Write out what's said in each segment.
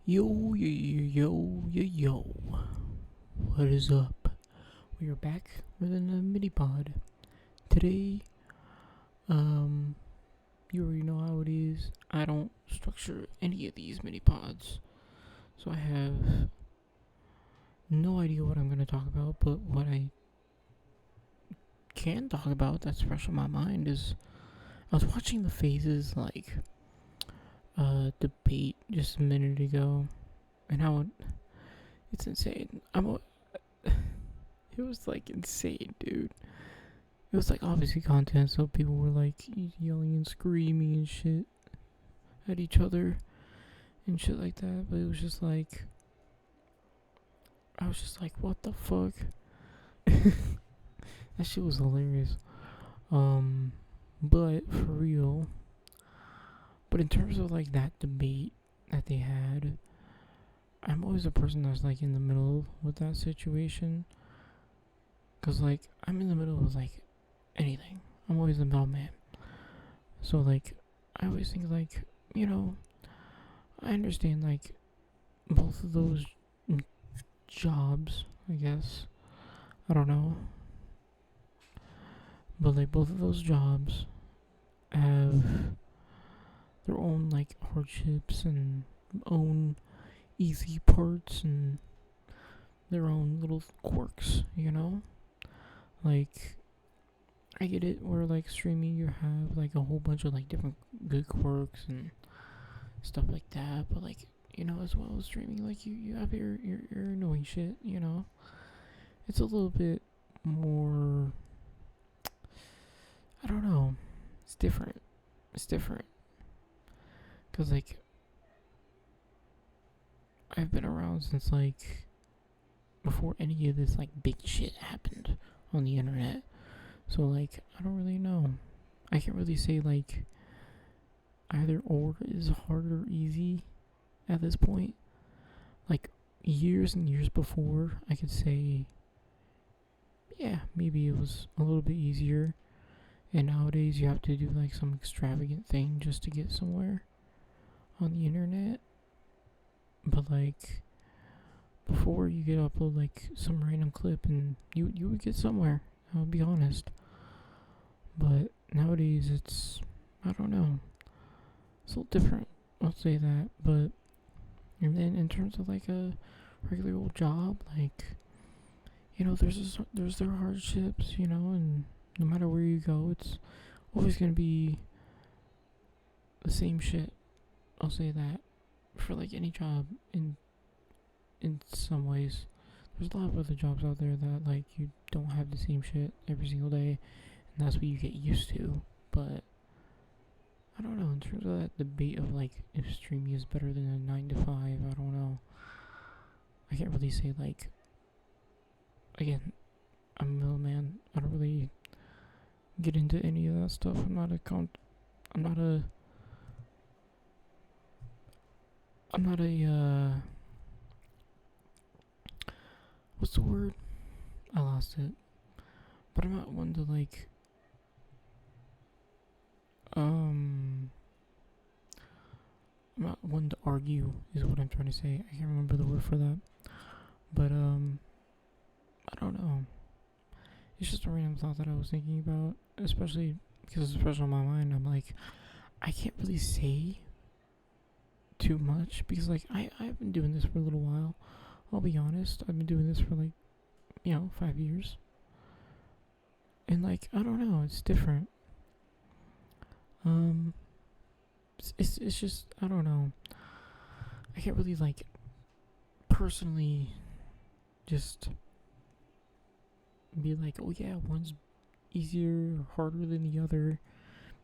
Yo, yo, yo, yo, yo. What is up? We are back with another mini pod. Today, you already know how it is. I don't structure any of these mini pods, so I have no idea what I'm going to talk about, but what I can talk about that's fresh on my mind is I was watching the phases, debate just a minute ago, and how it's insane. It was insane, dude. It was obviously content, so people were yelling and screaming and shit at each other and shit like that. But it was just I was just what the fuck? That shit was hilarious. But for real. But in terms of that debate that they had, I'm always a person that's in the middle with that situation. Cause I'm in the middle of anything. I'm always the middleman. So I always think I understand both of those jobs, I guess. I don't know. But both of those jobs have their own hardships and own easy parts and their own little quirks, you know? I get it where streaming you have a whole bunch of different good quirks and stuff like that, but as well as streaming you have your annoying shit, it's a little bit more, I don't know, it's different because I've been around since before any of this big shit happened on the internet. So I don't really know. I can't really say either or is hard or easy at this point. Years and years before, I could say, yeah, maybe it was a little bit easier. And nowadays you have to do some extravagant thing just to get somewhere on the internet. But before you could upload some random clip and you would get somewhere. I'll be honest. But nowadays it's, I don't know, it's a little different. I'll say that. But and then in terms of a regular old job, there's their hardships, and no matter where you go, it's always gonna be the same shit. I'll say that for any job in some ways. There's a lot of other jobs out there that you don't have the same shit every single day, and that's what you get used to. But I don't know, in terms of that debate of if streaming is better than a 9 to 5, I don't know. I can't really say again, I'm a middleman. I don't really get into any of that stuff. I'm not a what's the word? I lost it. But I'm not one to I'm not one to argue is what I'm trying to say. I can't remember the word for that. But I don't know. It's just a random thought that I was thinking about, especially because it's fresh on my mind. I'm I can't really say too much because I've been doing this for a little while. I'll be honest. I've been doing this for 5 years. And I don't know, it's different. It's just, I don't know. I can't really personally just be oh yeah, one's easier or harder than the other,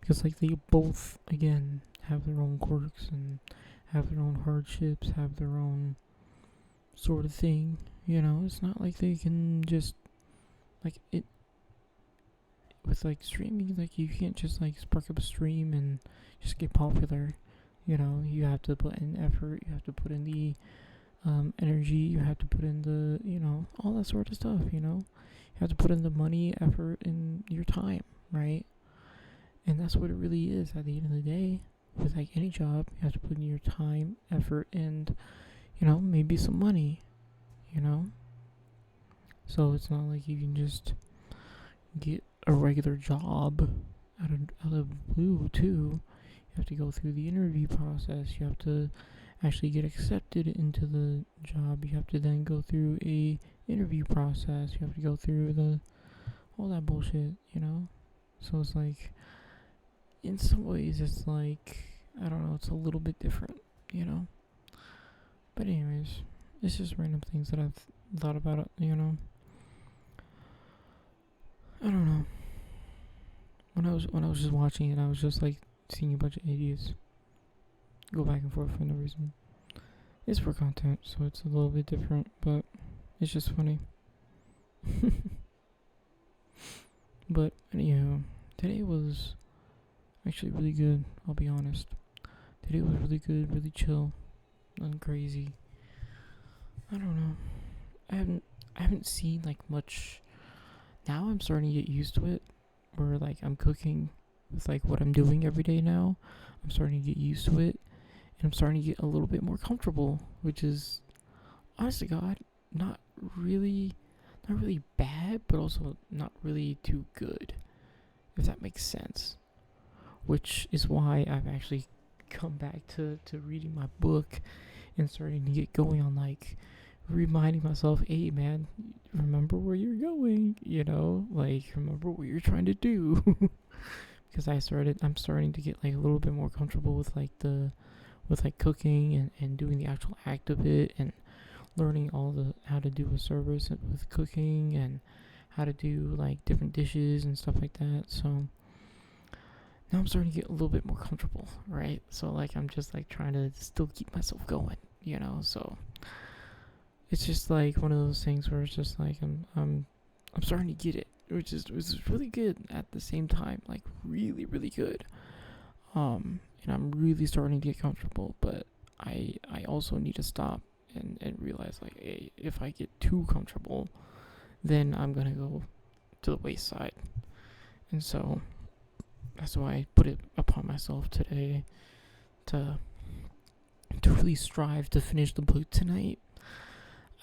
because they both again have their own quirks and have their own hardships, have their own sort of thing. It's not they can just it with streaming. You can't just spark up a stream and just get popular. You have to put in effort. You have to put in the energy. You have to put in the all that sort of stuff. You have to put in the money, effort, and your time, right? And that's what it really is at the end of the day. With any job, you have to put in your time, effort, and maybe some money, you know? So it's not like you can just get a regular job out of the blue, too. You have to go through the interview process. You have to actually get accepted into the job. You have to then go through a interview process. You have to go through all that bullshit, So it's like, in some ways, it's like, I don't know, it's a little bit different, But anyways, it's just random things that I've thought about, I don't know. When I was just watching it, I was just like seeing a bunch of idiots go back and forth for no reason. It's for content, so it's a little bit different, but it's just funny. But anyhow, today was actually really good, I'll be honest. Today was really good, really chill, nothing crazy. I don't know. I haven't seen like much. Now I'm starting to get used to it, where like I'm cooking with like what I'm doing every day now. I'm starting to get used to it, and I'm starting to get a little bit more comfortable, which is, honest to God, not really bad, but also not really too good, if that makes sense. Which is why I've actually come back to reading my book and starting to get going on like reminding myself, hey man, remember where you're going, like remember what you're trying to do. Because I'm starting to get like a little bit more comfortable with like cooking and doing the actual act of it, and learning how to do a service with cooking, and how to do like different dishes and stuff like that. So now I'm starting to get a little bit more comfortable, right? So like I'm just like trying to still keep myself going, so it's just like one of those things where it's just like I'm starting to get it, which is really good at the same time, like really, really good. And I'm really starting to get comfortable, but I also need to stop and realize like, hey, if I get too comfortable, then I'm gonna go to the wayside. And so that's why I put it upon myself today to really strive to finish the book tonight.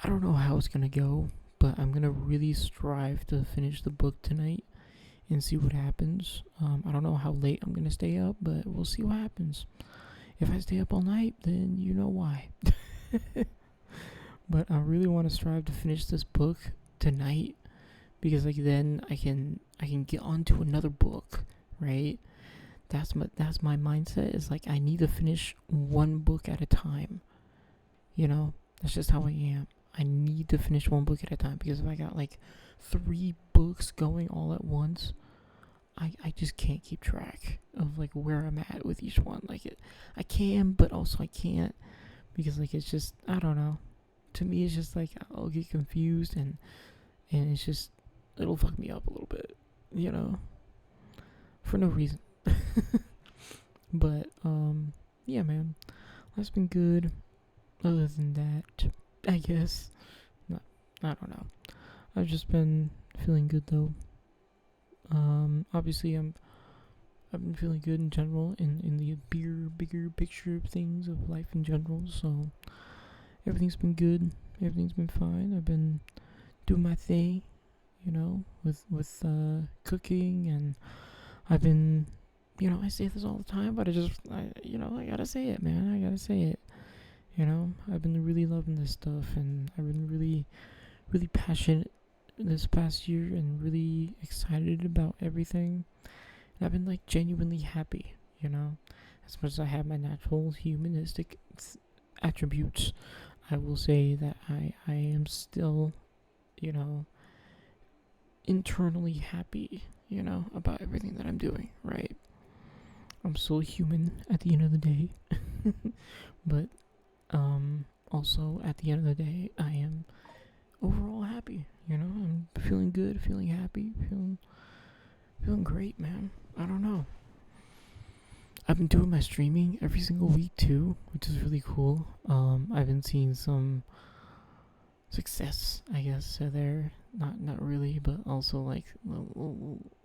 I don't know how it's gonna go, but I'm gonna really strive to finish the book tonight and see what happens. I don't know how late I'm gonna stay up, but we'll see what happens. If I stay up all night, then you know why. But I really want to strive to finish this book tonight, because like then I can get onto another book, right? That's my mindset, is like I need to finish one book at a time. That's just how I am. I need to finish one book at a time, because if I got like 3 books going all at once, I just can't keep track of like where I'm at with each one. Like I can, but also I can't, because like it's just, I don't know. To me, it's just like I'll get confused, and it's just, it'll fuck me up a little bit, for no reason. But yeah, man, life's been good. Other than that, I guess, no, I don't know. I've just been feeling good though. Obviously I've been feeling good in general, in the bigger picture of things, of life in general. So everything's been good. Everything's been fine. I've been doing my thing, with cooking, and I've been, I say this all the time, but I gotta say it, man. I gotta say it. I've been really loving this stuff, and I've been really, really passionate this past year, and really excited about everything. And I've been like genuinely happy, as much as I have my natural humanistic attributes. I will say that I am still, internally happy, about everything that I'm doing, right? I'm still human at the end of the day. But also at the end of the day, I am overall happy. I'm feeling good, feeling happy, feeling great, man. I don't know. I've been doing my streaming every single week too, which is really cool. I've been seeing some success, I guess, there. Not really, but also like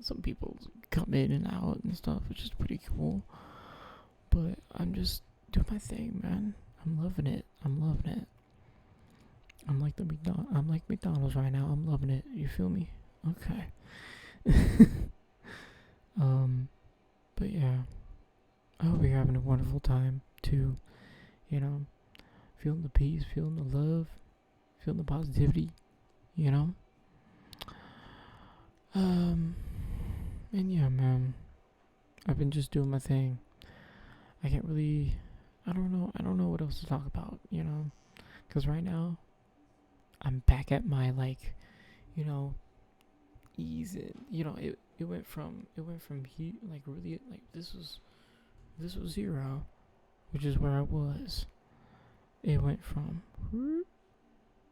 some people come in and out and stuff, which is pretty cool. But I'm just doing my thing, man. I'm loving it. I'm like McDonald's right now. I'm loving it. You feel me? Okay. um, but yeah, I hope you're having a wonderful time too. You know, feeling the peace, feeling the love, feeling the positivity. You know. Um, and yeah, man, I've been just doing my thing. I can't really. I don't know. I don't know what else to talk about. You know, because right now I'm back at my like, you know, ease it. You know, it went from he like really like this was 0, which is where I was. It went from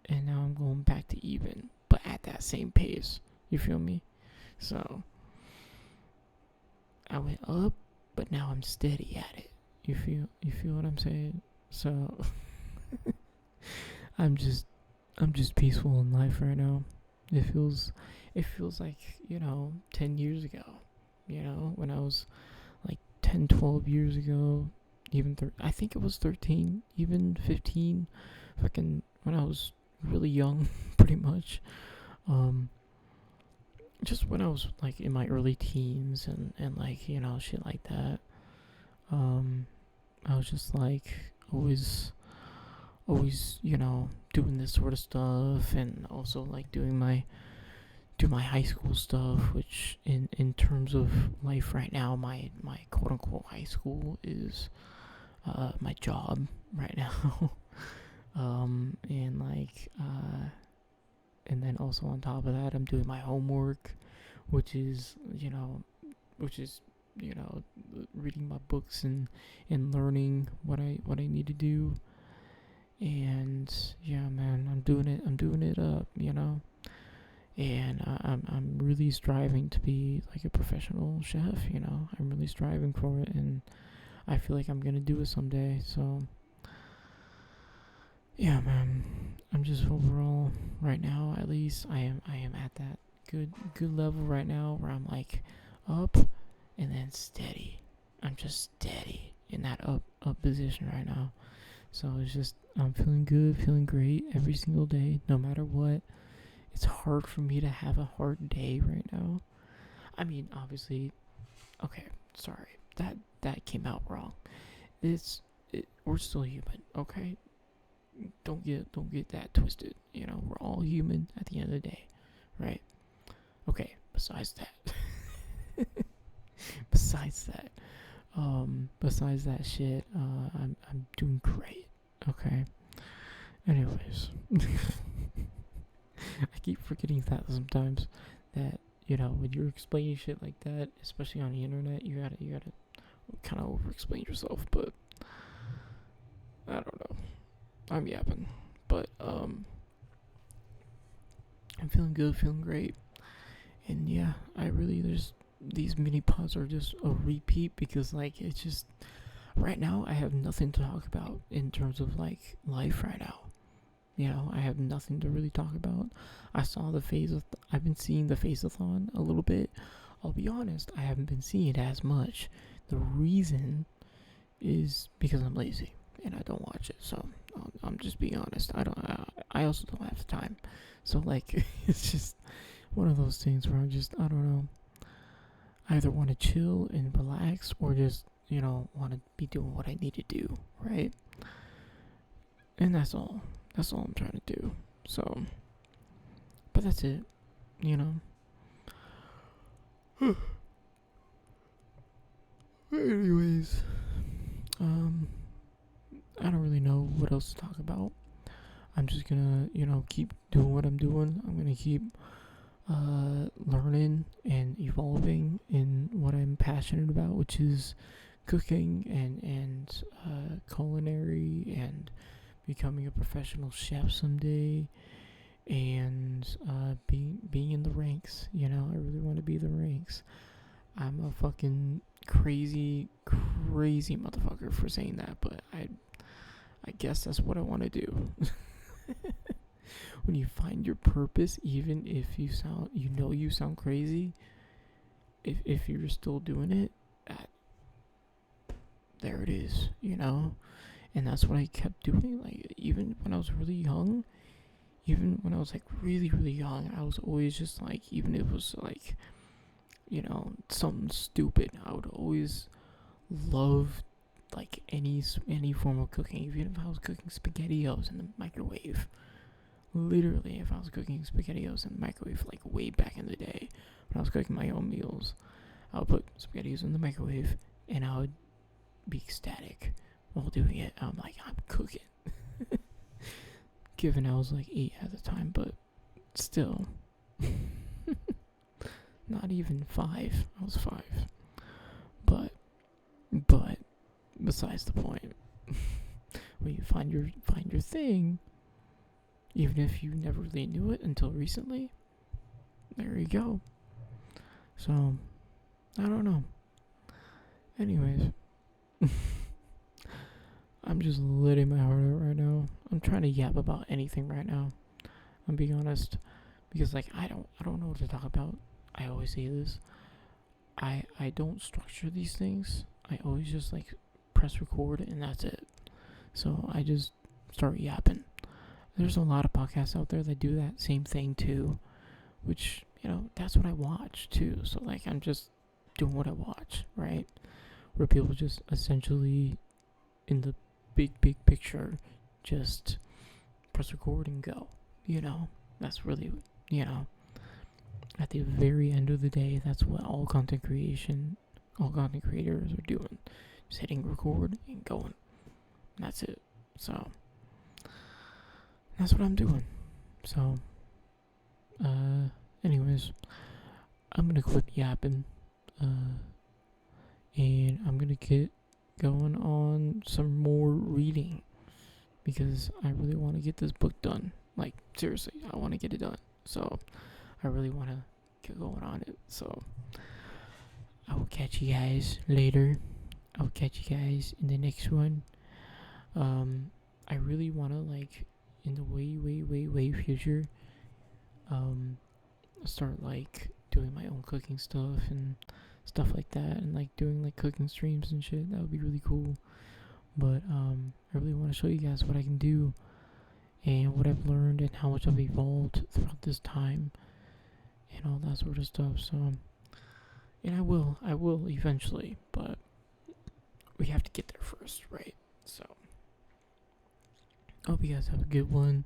and now I'm going back to even, but at that same pace. You feel me? So I went up, but now I'm steady at it. You feel what I'm saying? So I'm just I'm just peaceful in life right now. It feels like, 10 years ago, when I was like 10, 12 years ago, even I think it was 13, even 15, fucking when I was really young, pretty much. Um, just when I was like in my early teens and like, shit like that. Um, I was just like always, doing this sort of stuff, and also like do my high school stuff, which in terms of life right now, my quote unquote high school is my job right now. And like and then also on top of that, I'm doing my homework, which is which is you know reading my books and learning what I need to do. And yeah, man, I'm doing it up, and I'm really striving to be like a professional chef. I'm really striving for it, and I feel like I'm gonna do it someday. So yeah, man, I'm just overall right now, at least I am at that good level right now where I'm like up and then steady. I'm just steady in that up position right now. So it's just I'm feeling good, feeling great every single day, no matter what. It's hard for me to have a hard day right now. I mean, obviously, okay, sorry. That came out wrong. We're still human, okay? Don't get that twisted. We're all human at the end of the day, right? Okay, besides that. Besides that shit, I'm doing great. Okay. Anyways, I keep forgetting that sometimes. That when you're explaining shit like that, especially on the internet, you gotta kind of over-explain yourself. But I don't know. I'm yapping, but I'm feeling good, feeling great, and yeah, I really there's these mini pods are just a repeat because like it's just right now I have nothing to talk about in terms of like life right now. I have nothing to really talk about. I've been seeing the phaseathon a little bit. I'll be honest, I haven't been seeing it as much. The reason is because I'm lazy and I don't watch it. So I'm just being honest. I also don't have the time. So like it's just one of those things where I don't know. I either want to chill and relax or just want to be doing what I need to do, right? And that's all. That's all I'm trying to do. So, but that's it. You know. Anyways, I don't really know what else to talk about. I'm just gonna, keep doing what I'm doing. I'm gonna keep learning and evolving in what I'm passionate about, which is cooking and culinary and becoming a professional chef someday, and being in the ranks. I really want to be in the ranks. I'm a fucking crazy motherfucker for saying that, but I guess that's what I want to do. When you find your purpose, even if you sound crazy, if you're still doing it, there it is, and that's what I kept doing. Like even when I was really young, even when I was like really, really young, I was always just like, even if it was like, something stupid, I would always love like any form of cooking, even if I was cooking spaghettios in the microwave. Literally, if I was cooking spaghettios in the microwave, like way back in the day, when I was cooking my own meals, I would put spaghettios in the microwave, and I would be ecstatic while doing it. I'm like, I'm cooking. Given I was like 8 at the time, but still, not even 5. I was 5, but besides the point. When you find your thing, even if you never really knew it until recently, there you go. So, I don't know. Anyways, I'm just letting my heart out right now. I'm trying to yap about anything right now. I'm being honest, because like I don't know what to talk about. I always say this. I don't structure these things. I always just like press record and that's it. So I just start yapping. There's a lot of podcasts out there that do that same thing too, which, that's what I watch too. So like I'm just doing what I watch, right? Where people just essentially in the big picture just press record and go. That's really, at the very end of the day, that's what all content creators are doing. Just hitting record and going. That's it. So that's what I'm doing. So anyways, I'm gonna quit yapping. And I'm gonna get going on some more reading, because I really want to get this book done. Like, seriously, I want to get it done. So I really want to get going on it. So I will catch you guys later. I'll catch you guys in the next one. I really want to, like, in the way future, start like doing my own cooking stuff and stuff like that, and like doing like cooking streams and shit. That would be really cool. But I really want to show you guys what I can do and what I've learned and how much I've evolved throughout this time and all that sort of stuff. So, and I will eventually, but we have to get there first, right? So, I hope you guys have a good one.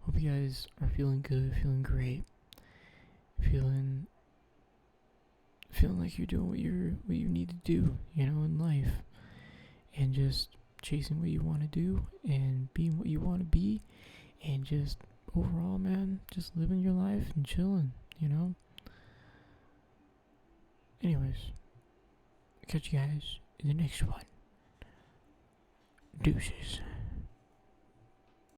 Hope you guys are feeling good, feeling great, feeling like you're doing what you need to do, in life, and just chasing what you want to do and being what you want to be, and just overall, man, just living your life and chilling, Anyways, catch you guys in the next one. Deuces.